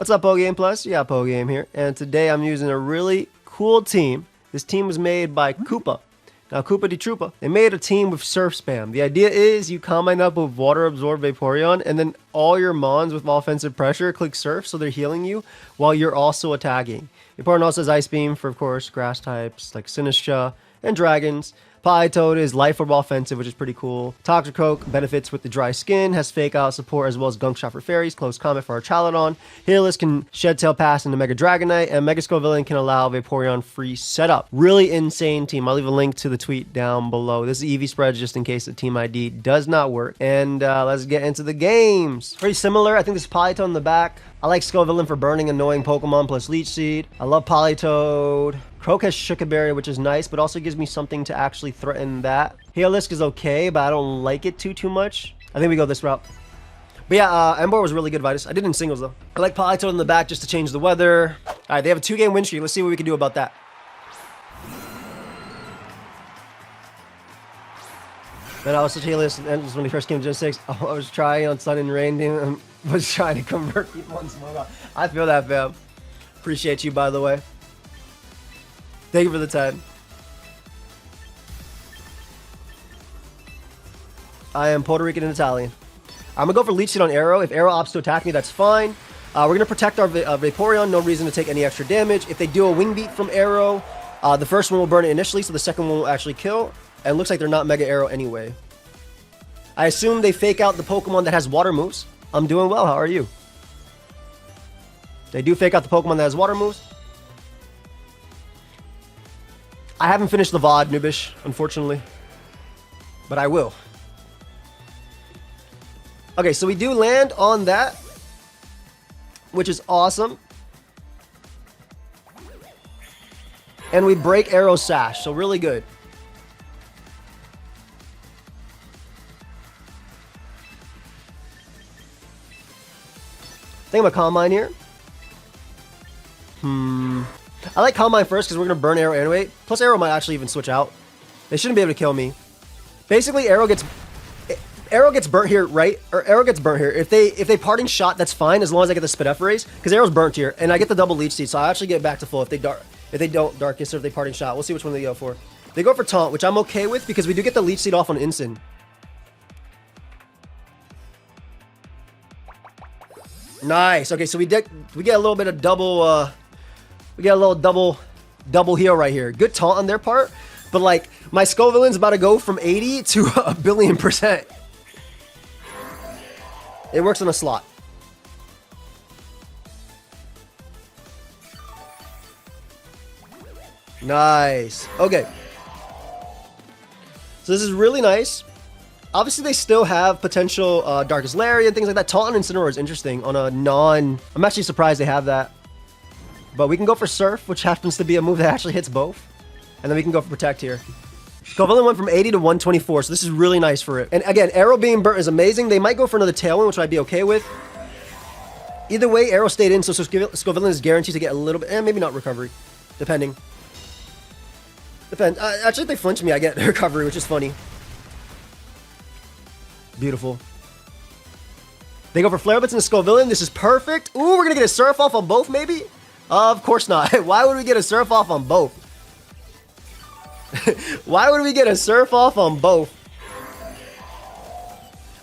What's up, Pokeaim Plus? Yeah, Pokeaim here, and today I'm using a really cool team. This team was made by Koopa. Now, Koopa de Troopa, they made a team with Surf Spam. The idea is you combine up with Water Absorb Vaporeon, and then all your Mons with offensive pressure click Surf, so they're healing you while you're also attacking. Vaporeon also has Ice Beam for, of course, grass types like Sinistra and Dragons. Politoed is Life Orb offensive, which is pretty cool. Toxicroak benefits with the dry skin, has Fake Out support as well as Gunk Shot for fairies, Close Combat for our Chaladon. Heliolisk can Shed Tail Pass into Mega Dragonite, and Mega Scovillain can allow Vaporeon free setup. Really insane team. I'll leave a link to the tweet down below. This is EV spreads just in case the team ID does not work. And let's get into the games. Pretty similar. I think this is Politoed in the back. I like Scovillain for burning annoying Pokemon plus Leech Seed. I love Politoed. Croak has Shuka Berry, which is nice, but also gives me something to actually threaten that. Heliolisk is okay, but I don't like it too much. I think we go this route. But yeah, Ember was really good, Vitus. I did in singles, though. I like Politoed in the back just to change the weather. All right, they have a 2-game win streak. Let's see what we can do about that. Man, I was such a Heliolisk when he first came to Gen 6. I was trying on Sun and Rain, and was trying to convert people on Smoke. I feel that, fam. Appreciate you, by the way. Thank you for the time. I am Puerto Rican and Italian. I'm going to go for Leech Seed on Arrow. If Arrow opts to attack me, that's fine. We're going to protect our Vaporeon. No reason to take any extra damage. If they do a Wing Beat from Arrow, the first one will burn it initially, so the second one will actually kill. And it looks like they're not Mega Arrow anyway. I assume they fake out the Pokemon that has water moves. I'm doing well. How are you? They do fake out the Pokemon that has water moves. I haven't finished the VOD, Noobish, unfortunately. But I will. Okay, so we do land on that, which is awesome. And we break Arrow Sash, so really good. I think I'm a Combine here. I like Combine first because we're going to burn Arrow anyway. Plus Arrow might actually even switch out. They shouldn't be able to kill me. Basically, Arrow gets burnt here, right? Or Arrow gets burnt here. If they parting shot, that's fine as long as I get the Spideferays. Because Arrow's burnt here. And I get the double Leech Seed, so I actually get back to full if they don't Darkest or if they parting shot. We'll see which one they go for. They go for Taunt, which I'm okay with because we do get the Leech Seed off on Instant. Nice. Okay, so we get a little bit of double we get a little double heal right here. Good taunt on their part, but like my Scovillain's about to go from 80 to 1,000,000,000%. It works on a slot. Nice. Okay. So this is really nice. Obviously, they still have potential Darkest Lariat and things like that. Taunt and Incineroar is interesting on a non... I'm actually surprised they have that. But we can go for Surf, which happens to be a move that actually hits both. And then we can go for Protect here. Scovillain went from 80 to 124, so this is really nice for it. And again, Arrow being burnt is amazing. They might go for another Tailwind, which I'd be okay with. Either way, Arrow stayed in, so Scovillain is guaranteed to get a little bit... maybe not Recovery, depending. Actually, if they flinch me, I get Recovery, which is funny. Beautiful. They go for Flare Blitz and Scovillain. This is perfect. Ooh, we're going to get a Surf off on both, maybe? Of course not. Why would we get a Surf off on both? Why would we get a Surf off on both?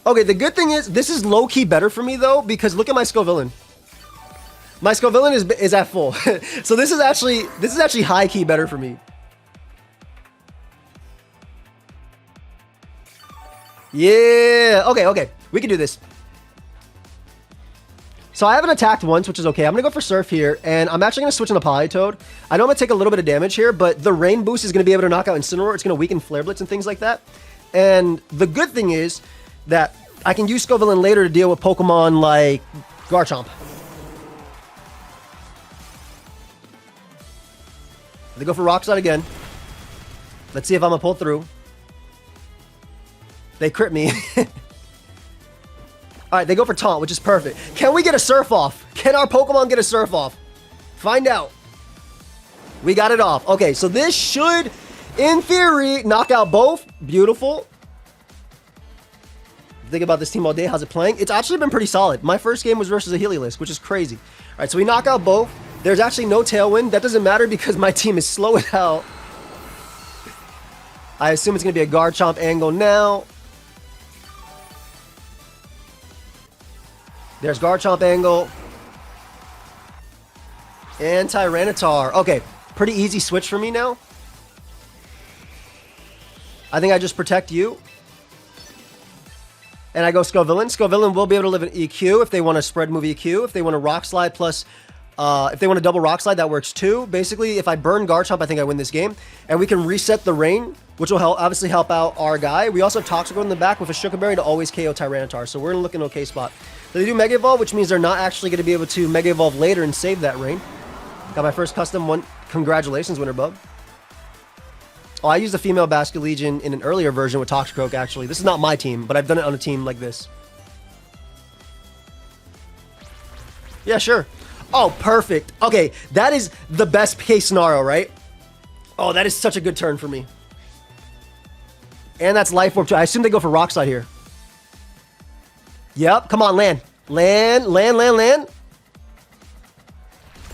Okay, the good thing is, this is low-key better for me, though, because look at my Scovillain. My Scovillain is at full. So this is actually high-key better for me. Yeah, okay. We can do this. So I haven't attacked once, which is okay. I'm going to go for Surf here, and I'm actually going to switch on the Politoed. I know I'm going to take a little bit of damage here, but the Rain Boost is going to be able to knock out Incineroar. It's going to weaken Flare Blitz and things like that. And the good thing is that I can use Scovillain later to deal with Pokemon like Garchomp. They go for Rock Slide again. Let's see if I'm going to pull through. They crit me. Alright, they go for Taunt, which is perfect. Can we get a Surf off? Can our Pokemon get a Surf off? Find out. We got it off. Okay, so this should, in theory, knock out both. Beautiful. Think about this team all day. How's it playing? It's actually been pretty solid. My first game was versus a Heliolisk, which is crazy. right, so we knock out both. There's actually no Tailwind. That doesn't matter because my team is slow as hell. I assume it's going to be a Garchomp angle now. There's Garchomp angle. And Tyranitar. Okay, pretty easy switch for me now. I think I just protect you. And I go Scovillain. Scovillain will be able to live in EQ if they want to spread move EQ. If they want to Rock Slide plus... if they want to double Rock Slide, that works too. Basically, if I burn Garchomp, I think I win this game. And we can reset the rain, which will obviously help out our guy. We also have Toxicroak in the back with a Sugar Berry to always KO Tyranitar. So we're going to look in an okay spot. So they do Mega Evolve, which means they're not actually going to be able to Mega Evolve later and save that rain. Got my first custom one. Congratulations, Winter Bub. Oh, I used a female Basket Legion in an earlier version with Toxicroak, actually. This is not my team, but I've done it on a team like this. Yeah, sure. Oh, perfect. Okay, that is the best case scenario, right? Oh, that is such a good turn for me. And that's Life Orb too. I assume they go for Rock Slide here. Yep, come on, land. Land.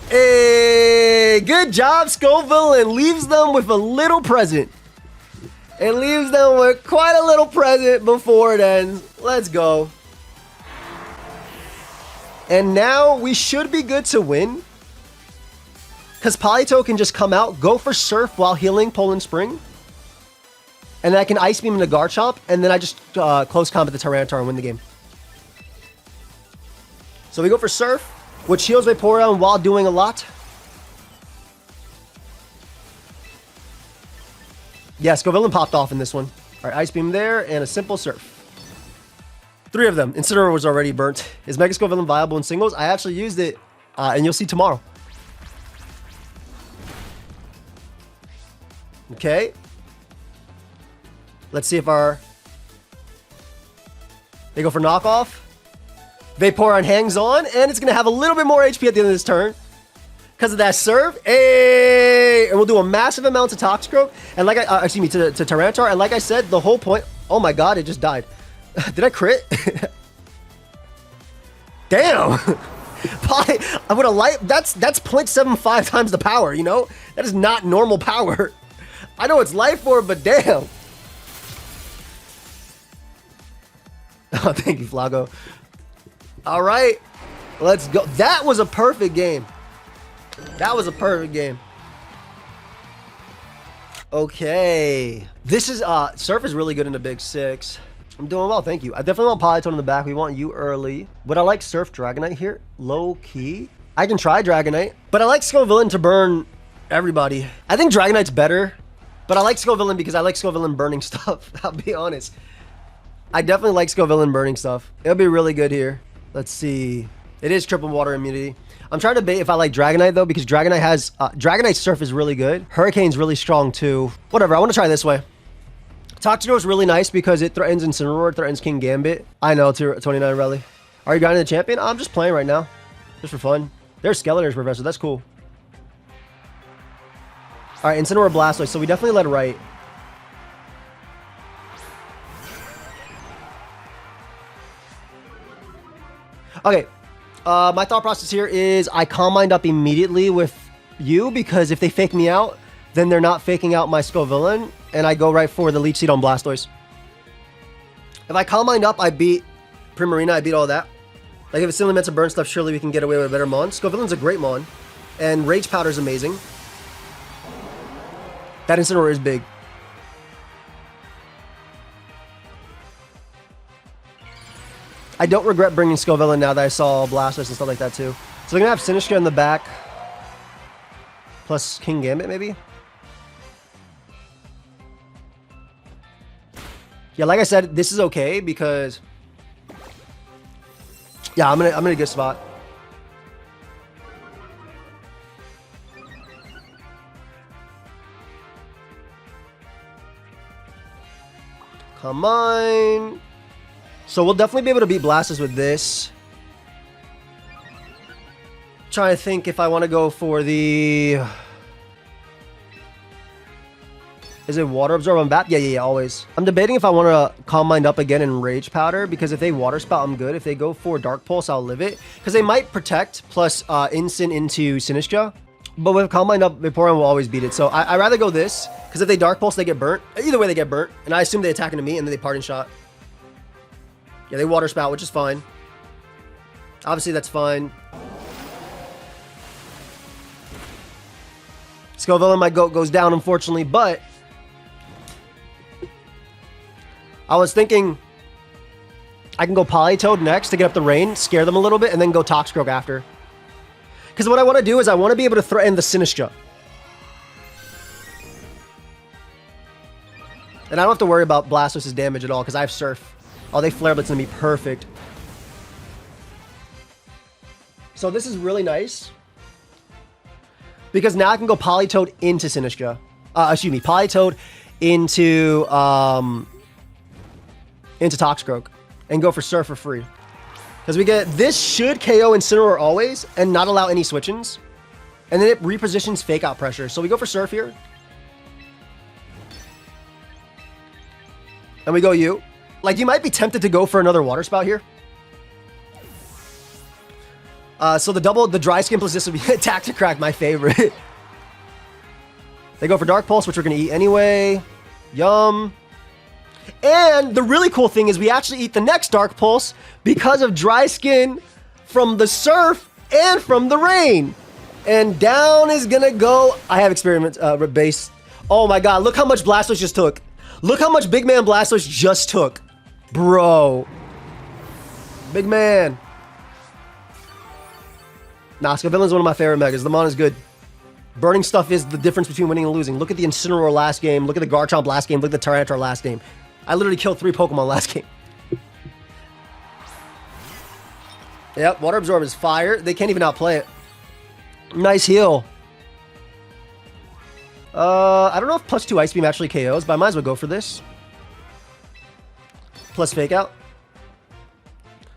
Hey, good job, Scovillain. Leaves them with a little present. And leaves them with quite a little present before it ends. Let's go. And now we should be good to win. Because Polito can just come out, go for Surf while healing Poland Spring. And then I can Ice Beam into Garchomp. And then I just close combat the Tyranitar and win the game. So we go for Surf, which heals Vaporeon while doing a lot. Yeah, Scovillain popped off in this one. All right, Ice Beam there and a simple Surf. 3 of them. Incineroar was already burnt. Is Mega Scovillain viable in singles? I actually used it, and you'll see tomorrow. Okay. Let's see if our... They go for knockoff. Vaporeon hangs on, and it's going to have a little bit more HP at the end of this turn. Because of that serve. Hey! And we'll do a massive amount to Toxicroak. And like I... excuse me, to Tyranitar. And like I said, the whole point... Oh my god, it just died. Did I crit? Damn! I would have liked... That's 0.75 times the power, you know? That is not normal power. I know it's Life Orb, but damn. Oh, thank you, Flago. All right. Let's go. That was a perfect game. That was a perfect game. Okay. This is... Surf is really good in the Big Six. I'm doing well, thank you. I definitely want Polytone in the back. We want you early. Would I like Surf Dragonite here? Low key. I can try Dragonite, but I like Scovillain to burn everybody. I think Dragonite's better, but I like Scovillain because I like Scovillain burning stuff. I'll be honest. I definitely like Scovillain burning stuff. It'll be really good here. Let's see. It is triple water immunity. I'm trying to debate if I like Dragonite though, because Dragonite has... Dragonite Surf is really good. Hurricane's really strong too. Whatever, I want to try this way. Toxicroak is really nice because it threatens Incineroar, it threatens King Gambit. I know, 29 Rally. Are you grinding the champion? I'm just playing right now. Just for fun. There's Skeletors, Professor. That's cool. Alright, Incineroar Blastoise. So we definitely led right. Okay. My thought process here is I Calm Mind up immediately with you because if they fake me out, then they're not faking out my Scovillain. And I go right for the Leech Seed on Blastoise. If I Calm Mind up, I beat Primarina, I beat all that. Like if it's simply meant to burn stuff, surely we can get away with a better Mon. Scovillain's a great Mon. And Rage Powder's amazing. That Incineroar is big. I don't regret bringing Scovillain now that I saw Blastoise and stuff like that too. So they're going to have Sinistcha in the back. Plus King Gambit maybe? Yeah, like I said, this is okay because... Yeah, I'm in a good spot. Come on. So we'll definitely be able to beat Blastoise with this. Trying to think if I want to go for the... Is it Water Absorb on Vap? Yeah, always. I'm debating if I want to Calm Mind up again and Rage Powder, because if they Water Spout, I'm good. If they go for Dark Pulse, I'll live it. Because they might Protect plus Instant into Sinistcha. But with Calm Mind up, Vaporeon will always beat it. So I'd rather go this, because if they Dark Pulse, they get burnt. Either way, they get burnt. And I assume they attack into me, and then they Parting Shot. Yeah, they Water Spout, which is fine. Obviously, that's fine. Scovillain, my goat, goes down, unfortunately, but I was thinking I can go Politoed next to get up the rain, scare them a little bit, and then go Toxicroak after. Because what I want to do is I want to be able to threaten the Sinistcha. And I don't have to worry about Blastoise's damage at all, because I have Surf. Oh, they Flare Blitz me. Perfect. So this is really nice. Because now I can go Politoed into Sinistcha. Excuse me, Politoed into Toxicroak. And go for Surf for free. Because we get... This should KO Incineroar always, and not allow any switch-ins. And then it repositions Fake Out Pressure. So we go for Surf here. And we go U. Like, you might be tempted to go for another Water Spout here. So the Dry Skin plus this would be Toxicroak, my favorite. They go for Dark Pulse, which we're going to eat anyway. Yum. And the really cool thing is we actually eat the next Dark Pulse because of Dry Skin from the Surf and from the Rain. And down is going to go... I have Experiment base. Oh my god, look how much Blastoise just took. Look how much Big Man Blastoise just took. Bro. Big man. Nah, Scovillain's one of my favorite Megas. The Mon is good. Burning stuff is the difference between winning and losing. Look at the Incineroar last game. Look at the Garchomp last game. Look at the Tyranitar last game. I literally killed 3 Pokemon last game. Yep, Water Absorb is fire. They can't even outplay it. Nice heal. I don't know if +2 Ice Beam actually KOs, but I might as well go for this. Plus Fake Out.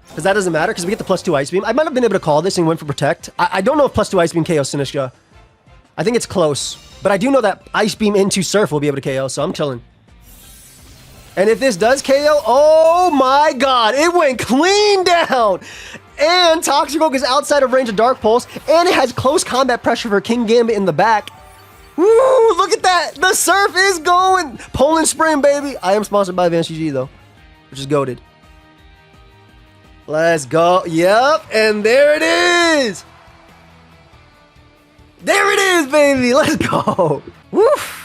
Because that doesn't matter, because we get the +2 Ice Beam. I might have been able to call this and went for Protect. I don't know if +2 Ice Beam KOs Sinistcha. I think it's close. But I do know that Ice Beam into Surf will be able to KO, so I'm chilling. And if this does KO, oh my god, it went clean down! And Toxicroak is outside of range of Dark Pulse, and it has close combat pressure for King Gambit in the back. Woo! Look at that! The Surf is going! Poland Spring, baby! I am sponsored by Advanced GG, though, which is goated. Let's go. Yep, and there it is! There it is, baby! Let's go! Woof!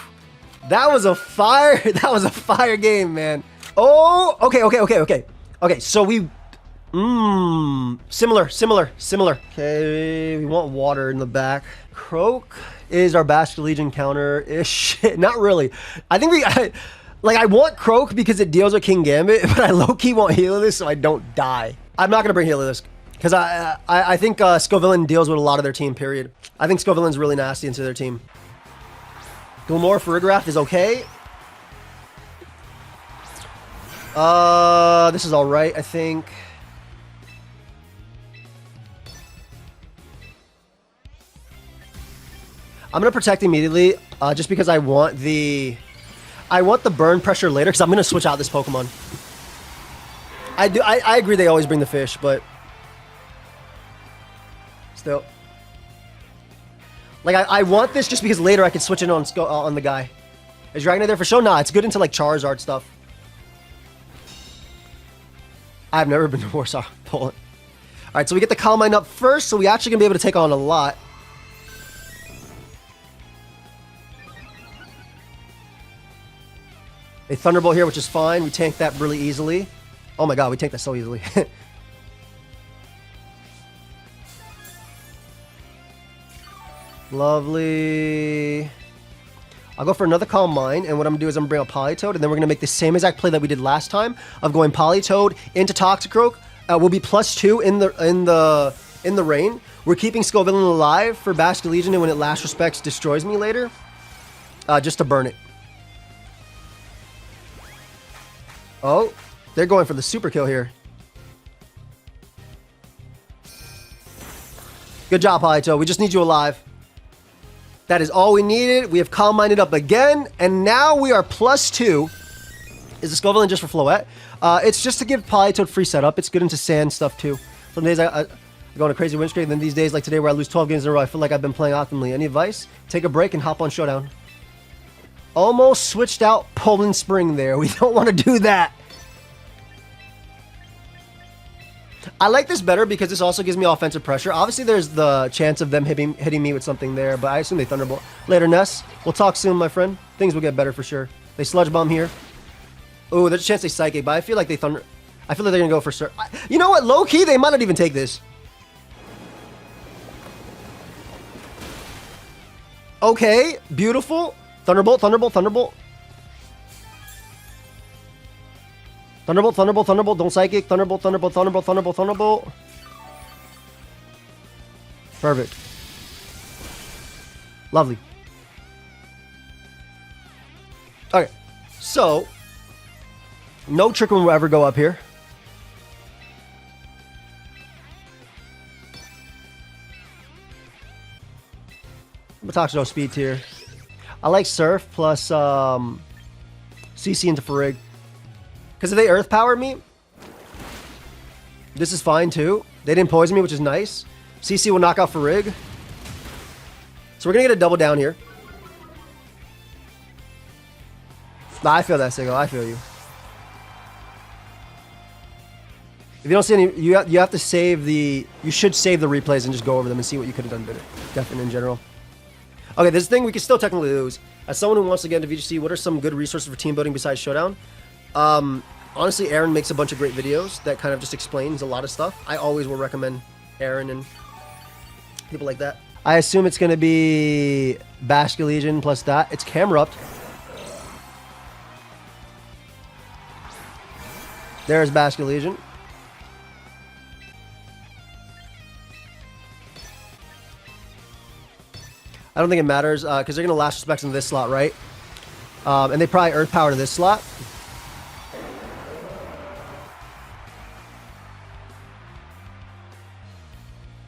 That was a fire game, man. Oh, okay. Okay, so we... Similar. Okay, we want water in the back. Croak is our Bastion Legion counter-ish. Not really. I think I want Croak because it deals with King Gambit, but I low-key want Heliolisk so I don't die. I'm not going to bring Heliolisk because I think Scovillain deals with a lot of their team, period. I think Scovillain's really nasty into their team. Gilmore Farigiraf is okay. This is alright, I think. I'm going to Protect immediately, just because I want the burn pressure later, because I'm going to switch out this Pokemon. I agree they always bring the fish, but... Still. Like, I want this just because later I can switch it on the guy. Is Dragonite there for show? Nah, it's good into, like, Charizard stuff. I've never been to Warsaw, Poland. Alright, so we get the Calm Mind up first, so we actually going to be able to take on a lot. A Thunderbolt here, which is fine. We tank that really easily. Oh my god, we tank that so easily. Lovely. I'll go for another Calm Mind, and what I'm going to do is I'm going to bring out Politoed, and then we're going to make the same exact play that we did last time of going Politoed into Toxicroak. We'll be +2 in the rain. We're keeping Scovillain alive for Bastion Legion, and when it last respects destroys me later, just to burn it. Oh, they're going for the super kill here. Good job, Politoed. We just need you alive. That is all we needed. We have Calm Minded up again, and now we are +2. Is the Scovillain just for Floette? It's just to give Politoed free setup. It's good into sand stuff too. Some days I go on a crazy win streak, and then these days like today where I lose 12 games in a row, I feel like I've been playing optimally. Any advice? Take a break and hop on Showdown. Almost switched out Poland Spring there. We don't want to do that. I like this better because this also gives me offensive pressure. Obviously, there's the chance of them hitting me with something there, but I assume they Thunderbolt. Later, Ness. We'll talk soon, my friend. Things will get better for sure. They Sludge Bomb here. Oh, there's a chance they Psychic, but I feel like they Thunder... I feel like they're going to go for Surf. You know what? Low-key, they might not even take this. Okay, beautiful. Thunderbolt, Thunderbolt, Thunderbolt. Thunderbolt, Thunderbolt, Thunderbolt, don't Psychic. Thunderbolt, Thunderbolt, Thunderbolt, Thunderbolt, Thunderbolt. Perfect. Lovely. Okay, so no Trick Room will ever go up here. Toxicroak speed tier. I like Surf plus CC into Farig. Because if they Earth Power me, this is fine too. They didn't poison me, which is nice. CC will knock out Farig. So we're going to get a double down here. Nah, I feel that, Siggo. I feel you. If you don't see any, you have to save the... You should save the replays and just go over them and see what you could have done better. Definitely in general. Okay, this thing we can still technically lose. As someone who wants to get into VGC, what are some good resources for team building besides Showdown? Honestly, Aaron makes a bunch of great videos that kind of just explains a lot of stuff. I always will recommend Aaron and people like that. I assume it's going to be Basket Legion plus that. It's Camerupt. There's Basket Legion. I don't think it matters because they're going to Last Respects into this slot, right? And they probably Earth Power to this slot.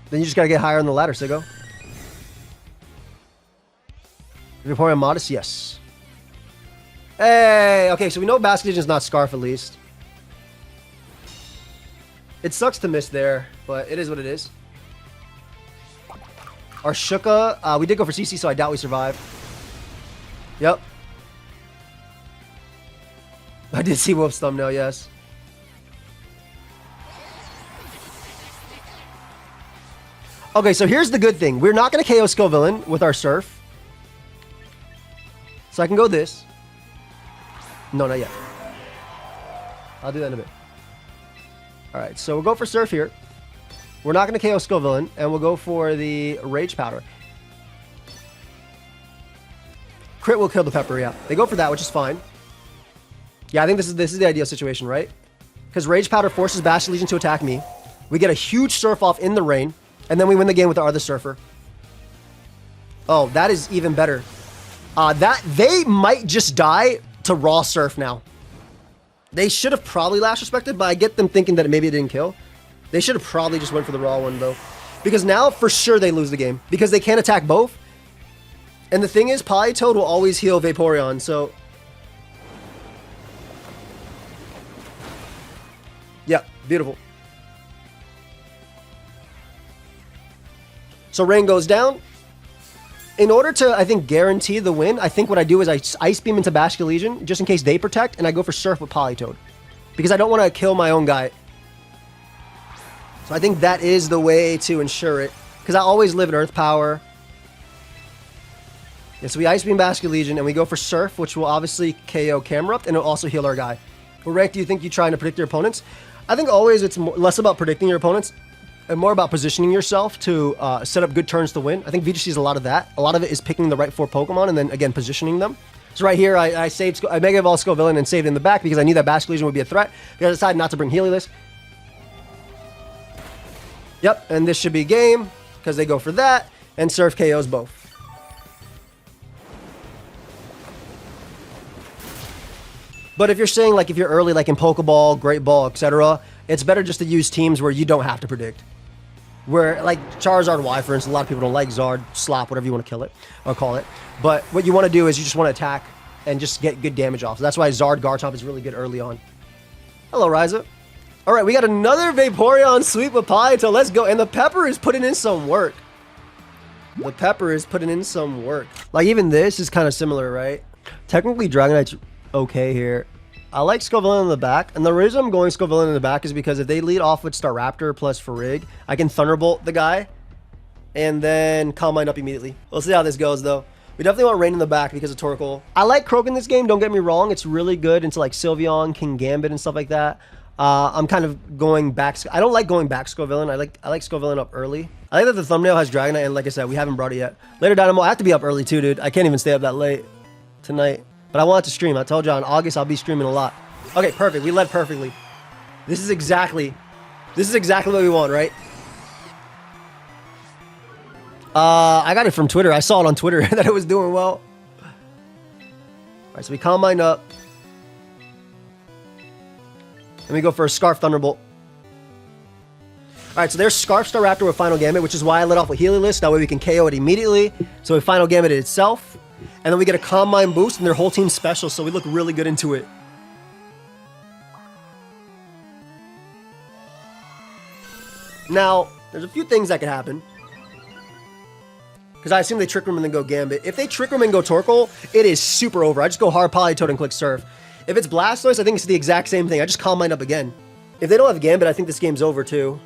Then you just got to get higher on the ladder, Siggo. If you're pouring Modest, yes. Hey! Okay, so we know Basket Legion is not Scarf at least. It sucks to miss there, but it is what it is. Our Shuka, we did go for CC, so I doubt we survive. Yep. I did see Wolf's thumbnail, yes. Okay, so here's the good thing. We're not going to KO Scovillain with our Surf. So I can go this. No, not yet. I'll do that in a bit. Alright, so we'll go for Surf here. We're not going to KO Scovillain, and we'll go for the Rage Powder. Crit will kill the Pepper, yeah. They go for that, which is fine. Yeah, I think this is the ideal situation, right? Because Rage Powder forces Bastion Legion to attack me. We get a huge Surf off in the rain, and then we win the game with our other Surfer. Oh, that is even better. They might just die to raw Surf now. They should have probably Last Respected, but I get them thinking that maybe it didn't kill. They should have probably just went for the raw one, though. Because now, for sure, they lose the game. Because they can't attack both. And the thing is, Politoed will always heal Vaporeon, so... Yeah, beautiful. So rain goes down. In order to, I think, guarantee the win, I think what I do is I Ice Beam into Basket Legion, just in case they protect, and I go for Surf with Politoed. Because I don't want to kill my own guy. So I think that is the way to ensure it. Because I always live in Earth Power. Yeah, so we Ice Beam Basket Legion, and we go for Surf, which will obviously KO Camerupt, and it'll also heal our guy. What rank do you think you're trying to predict your opponents? I think always it's less about predicting your opponents, and more about positioning yourself to set up good turns to win. I think VGC is a lot of that. A lot of it is picking the right 4 Pokemon, and then, again, positioning them. So right here, I Mega Evolved Scovillain and saved it in the back because I knew that Basket Legion would be a threat. Because I decided not to bring Heliolisk. Yep, and this should be game, because they go for that, and Surf KOs both. But if you're saying, like, if you're early, like in Pokeball, Great Ball, etc., it's better just to use teams where you don't have to predict. Where, like, Charizard Y, for instance, a lot of people don't like Zard, Slop, whatever you want to kill it, or call it. But what you want to do is you just want to attack and just get good damage off. So that's why Zard Garchomp is really good early on. Hello, Ryza. All right, we got another Vaporeon sweep with Palito. Let's go. And the Pepper is putting in some work. The Pepper is putting in some work. Like, even this is kind of similar, right? Technically, Dragonite's okay here. I like Scovillain in the back, and the reason I'm going Scovillain in the back is because if they lead off with Staraptor plus Farig, I can Thunderbolt the guy, and then Calm Mind up immediately. We'll see how this goes, though. We definitely want Rain in the back because of Torkoal. I like Croak in this game, don't get me wrong. It's really good into like Sylveon, King Gambit, and stuff like that. I'm kind of going back. I don't like going back Scovillain. I like Scovillain up early. I like that the thumbnail has Dragonite, and like I said, we haven't brought it yet. Later, Dynamo, I have to be up early too, dude. I can't even stay up that late tonight. But I want to stream. I told you in August I'll be streaming a lot. Okay, perfect. We led perfectly. This is exactly what we want, right? I got it from Twitter. I saw it on Twitter that it was doing well. All right, so we Calm Mind up. Let me go for a Scarf Thunderbolt. All right, so there's Scarf Staraptor with Final Gambit, which is why I let off with Heliolisk. That way we can KO it immediately. So we Final Gambit it itself. And then we get a Calm Mind boost, and their whole team's special, so we look really good into it. Now, there's a few things that could happen. Because I assume they Trick Room and then go Gambit. If they Trick Room and go Torkoal, it is super over. I just go hard Politoed and click Surf. If it's Blastoise, I think it's the exact same thing. I just Calm Mind up again. If they don't have Gambit, I think this game's over too.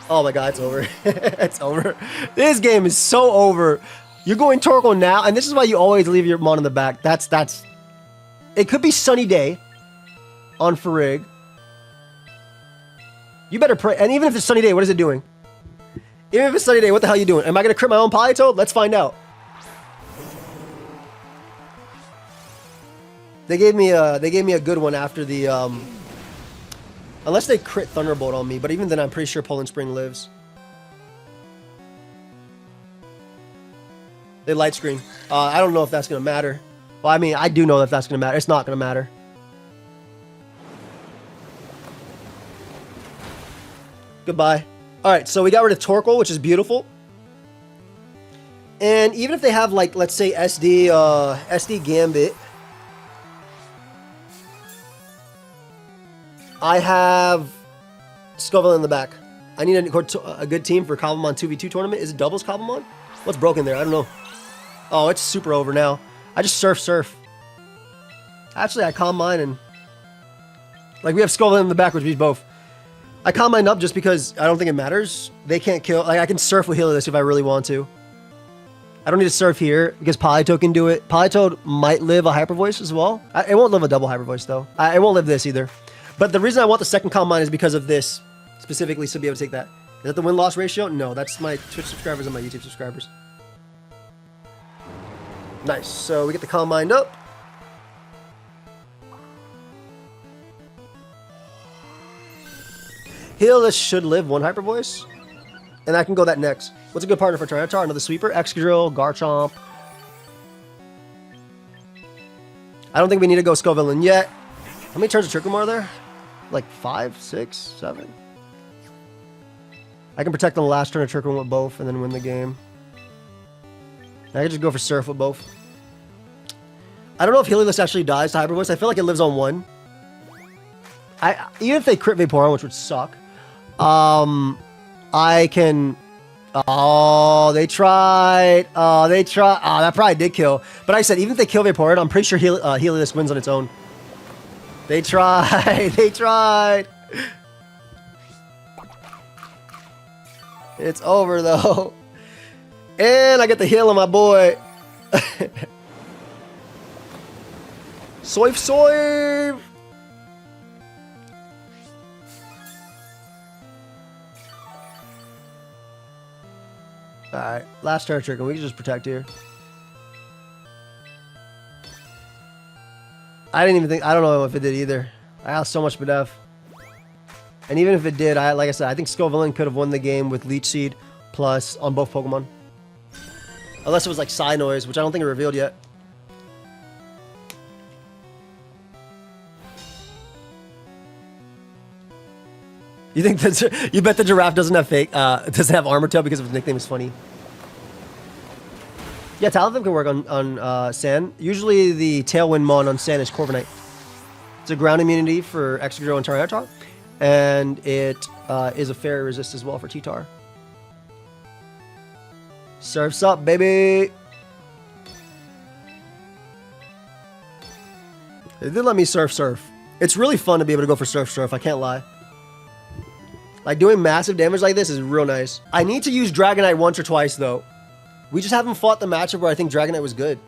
Oh my god, it's over. It's over. This game is so over. You're going Torkoal now, and this is why you always leave your Mon in the back. That's... It could be Sunny Day on Farig. You better pray. And even if it's Sunny Day, what is it doing? Even if it's Sunny Day, what the hell are you doing? Am I going to crit my own Politoed? Let's find out. They gave me a good one after the... Unless they crit Thunderbolt on me, but even then I'm pretty sure Poland Spring lives. They light screen. I don't know if that's going to matter. Well, I mean, I do know if that's going to matter. It's not going to matter. Goodbye. All right, so we got rid of Torkoal, which is beautiful. And even if they have, like, let's say SD Gambit, I have Scovillain in the back. I need a good team for Cobblemon 2v2 tournament. Is it doubles Cobblemon? What's broken there? I don't know. Oh, it's super over now. I just surf. Actually, I Calm Mind and... Like, we have Scovillain in the back, which beats both. I Calm Mind up just because I don't think it matters. They can't kill... Like, I can surf with Heliolisk if I really want to. I don't need to surf here because Politoed can do it. Politoed might live a Hyper Voice as well. It won't live a double Hyper Voice, though. It won't live this either. But the reason I want the second Calm Mind is because of this. Specifically, to be able to take that. Is that the win-loss ratio? No, that's my Twitch subscribers and my YouTube subscribers. Nice. So we get the Calm Mind up. Heliolisk should live one Hyper Voice. And I can go that next. What's a good partner for Tyranitar? Another Sweeper, Excadrill, Garchomp. I don't think we need to go Scovillain yet. How many turns of Trick Room are there? Like 5, 6, 7? I can protect on the last turn of Trick Room with both and then win the game. I can just go for Surf with both. I don't know if Heliolisk actually dies to Hyper Voice. I feel like it lives on one. Even if they crit Vaporeon, which would suck, I can... Oh, they tried. Oh, they tried. Oh, that probably did kill. But like I said, even if they kill Vaporeon, I'm pretty sure Heliolisk wins on its own. They tried. They tried. It's over, though. And I get the heal on my boy. Soif. Alright, last turn trick, and we can just protect here. I didn't even think, I don't know if it did either. I have so much BDF. And even if it did, like I said, I think Scovillain could have won the game with Leech Seed plus on both Pokemon. Unless it was like Psy Noise, which I don't think it revealed yet. You think that you bet the giraffe doesn't have armor tail because his nickname is funny. Yeah, Talonflame can work on sand. Usually the Tailwind Mon on sand is Corviknight. It's a ground immunity for Excadrill and Tyranitar, and it is a fairy resist as well for T-Tar. Surf's up, baby! They did let me surf. It's really fun to be able to go for surf, I can't lie. Like, doing massive damage like this is real nice. I need to use Dragonite once or twice, though. We just haven't fought the matchup where I think Dragonite was good.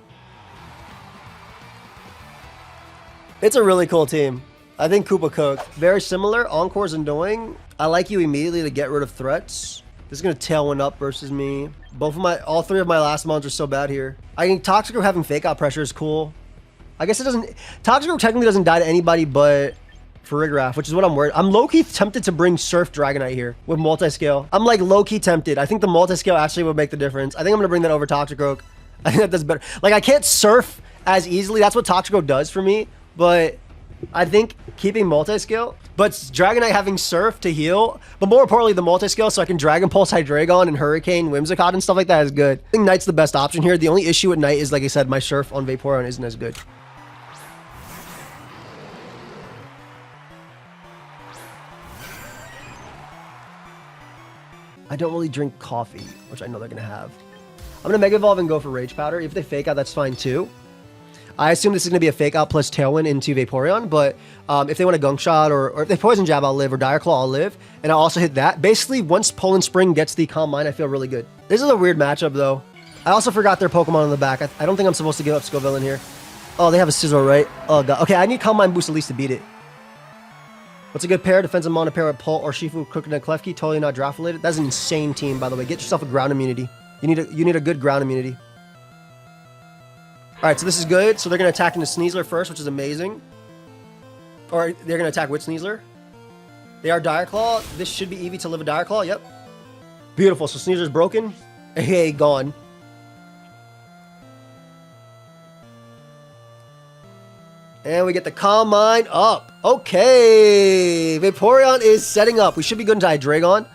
It's a really cool team. I think Koopa cooked. Very similar. Encore's annoying. I like you immediately to get rid of threats. This is going to Tailwind up versus me. All three of my last mons are so bad here. I think Toxicroak having Fake Out pressure is cool. I guess it doesn't... Toxicroak technically doesn't die to anybody but Farigiraf, which is what I'm worried. I'm low-key tempted to bring Surf Dragonite here with multi-scale. I'm like low-key tempted. I think the multi-scale actually would make the difference. I think I'm going to bring that over Toxicroak. I think that does better. Like, I can't surf as easily. That's what Toxicroak does for me. But I think keeping multi-scale, but Dragonite having Surf to heal, but more importantly, the multi-scale so I can Dragon Pulse Hydreigon and Hurricane, Whimsicott and stuff like that is good. I think Knight's the best option here. The only issue with Knight is, like I said, my Surf on Vaporeon isn't as good. I don't really drink coffee, which I know they're going to have. I'm going to Mega Evolve and go for Rage Powder. If they Fake Out, that's fine too. I assume this is going to be a Fake Out plus Tailwind into Vaporeon, but if they want a Gunk Shot or if they Poison Jab, I'll live, or Dire Claw, I'll live, and I'll also hit that. Basically, once Poland Spring gets the Calm Mind, I feel really good. This is a weird matchup, though. I also forgot their Pokemon on the back. I don't think I'm supposed to give up Scovillain here. Oh, they have a Scizor, right? Oh, God. Okay, I need Calm Mind boost at least to beat it. What's a good pair? Defensive Mon, a pair with Pult or Shifu, Crooked and Klefki. Totally not draft related. That's an insane team, by the way. Get yourself a ground immunity. You need a good ground immunity. All right, so this is good. So they're going to attack into Sneasler first, which is amazing. Or they're going to attack with Sneasler. They are Dire Claw. This should be Eevee to live a Dire Claw. Yep. Beautiful. So Sneasler's broken. Hey, gone. And we get the Calm Mind up. Okay. Vaporeon is setting up. We should be good into Hydreigon.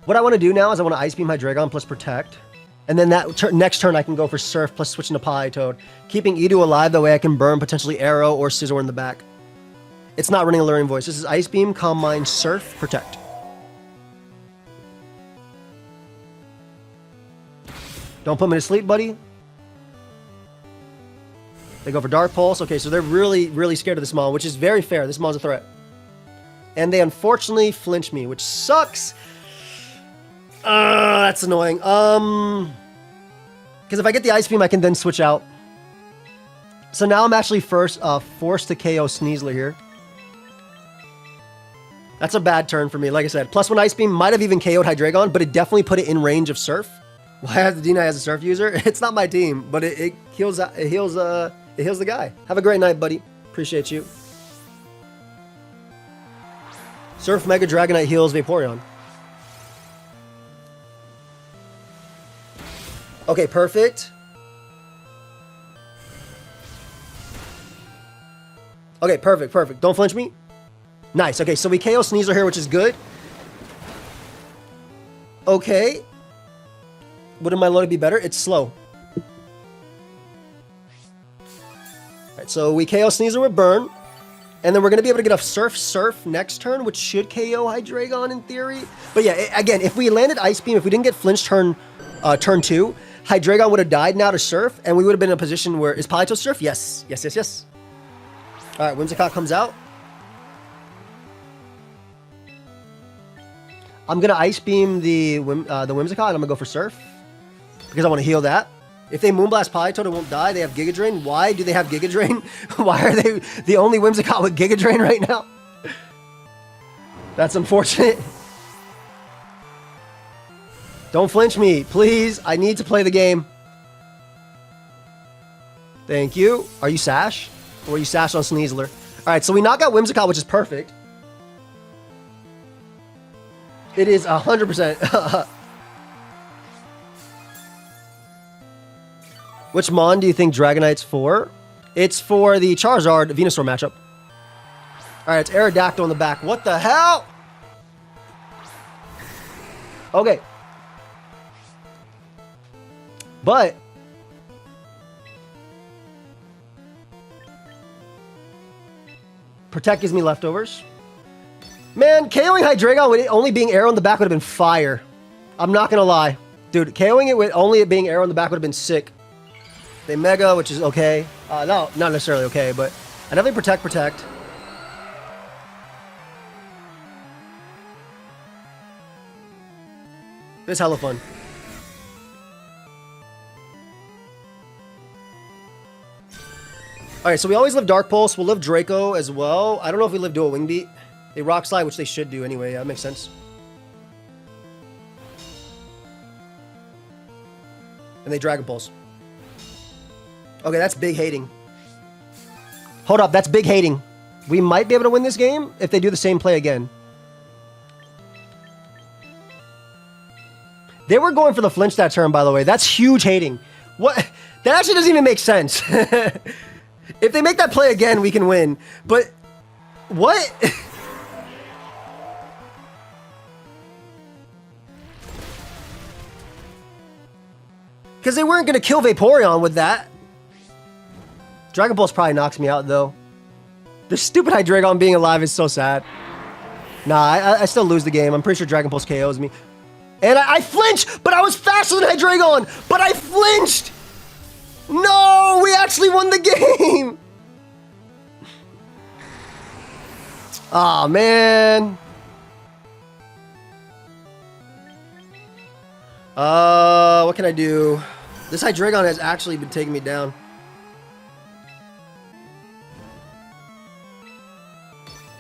What I want to do now is I want to Ice Beam Hydreigon plus Protect. And then that next turn I can go for Surf plus switching to Politoed. Keeping Edu alive, that way I can burn potentially Arrow or Scizor in the back. It's not running Alluring Voice. This is Ice Beam, Calm Mind, Surf, Protect. Don't put me to sleep, buddy. They go for Dark Pulse. Okay, so they're really, really scared of this Mon, which is very fair. This Mon's a threat. And they unfortunately flinch me, which sucks. That's annoying. Because if I get the Ice Beam, I can then switch out. So now I'm actually forced to KO Sneasler here. That's a bad turn for me, like I said. Plus one Ice Beam might have even KO'd Hydreigon, but it definitely put it in range of Surf. Why has the D9 as a Surf user? It's not my team, but it heals the guy. Have a great night, buddy. Appreciate you. Surf Mega Dragonite heals Vaporeon. Okay, perfect. Okay, perfect. Don't flinch me. Nice. Okay, so we KO Sneasler here, which is good. Okay. Wouldn't my load be better? It's slow. Alright, so we KO Sneasler with Burn. And then we're going to be able to get a Surf next turn, which should KO Hydreigon in theory. But yeah, again, if we landed Ice Beam, if we didn't get flinched turn 2, Hydreigon would have died now to Surf, and we would have been in a position where... Is Politoed Surf? Yes. Alright, Whimsicott comes out. I'm going to Ice Beam the Whimsicott, and I'm going to go for Surf. Because I want to heal that. If they Moonblast Politoed, it won't die. They have Giga Drain. Why do they have Giga Drain? Why are they the only Whimsicott with Giga Drain right now? That's unfortunate. Don't flinch me, please. I need to play the game. Thank you. Are you Sash? Or are you Sash on Sneasler? Alright, so we knock out Whimsicott, which is perfect. It is 100%. Which Mon do you think Dragonite's for? It's for the Charizard Venusaur matchup. All right, it's Aerodactyl in the back. What the hell? Okay. But Protect gives me leftovers. Man, KOing Hydreigon with it only being arrow in the back would have been fire. I'm not gonna lie. Dude, KOing it with only it being arrow in the back would have been sick. They Mega, which is okay. No, not necessarily okay, but I definitely Protect. It's hella fun. Alright, so we always live Dark Pulse. We'll live Draco as well. I don't know if we live Dual Wing Beat. They Rock Slide, which they should do anyway. Yeah, that makes sense. And they Dragon Pulse. Okay, that's big hating. Hold up, that's big hating. We might be able to win this game if they do the same play again. They were going for the flinch that turn, by the way. That's huge hating. What? That actually doesn't even make sense. If they make that play again, we can win. But what? Because they weren't going to kill Vaporeon with that. Dragon Pulse probably knocks me out, though. The stupid Hydreigon being alive is so sad. Nah, I still lose the game. I'm pretty sure Dragon Pulse KOs me. And I flinched, but I was faster than Hydreigon. But I flinched. No, we actually won the game. Aw, man. What can I do? This Hydreigon has actually been taking me down.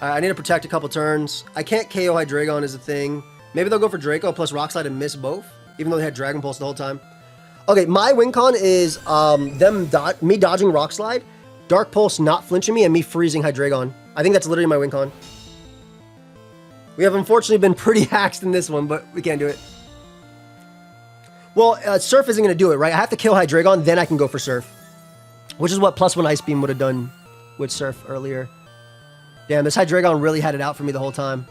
I need to Protect a couple turns. I can't KO Hydreigon is a thing. Maybe they'll go for Draco plus Rock Slide and miss both, even though they had Dragon Pulse the whole time. Okay, my win con is me dodging Rock Slide, Dark Pulse not flinching me, and me freezing Hydreigon. I think that's literally my win con. We have unfortunately been pretty hacked in this one, but we can't do it. Well, Surf isn't going to do it, right? I have to kill Hydreigon, then I can go for Surf. Which is what +1 Ice Beam would have done with Surf earlier. Damn, this Hydreigon really had it out for me the whole time.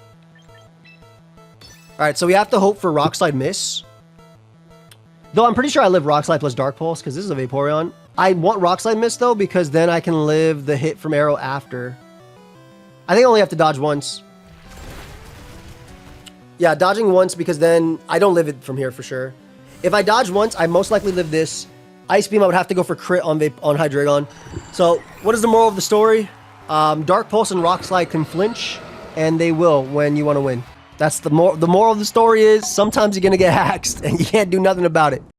Alright, so we have to hope for Rock Slide miss. Though I'm pretty sure I live Rock Slide plus Dark Pulse, because this is a Vaporeon. I want Rock Slide miss, though, because then I can live the hit from Arrow after. I think I only have to dodge once. Yeah, dodging once, because then I don't live it from here for sure. If I dodge once, I most likely live this. Ice Beam, I would have to go for crit on Hydreigon. So, what is the moral of the story? Dark Pulse and Rock Slide can flinch, and they will when you want to win. That's the moral of the story is sometimes you're going to get hacked, and you can't do nothing about it.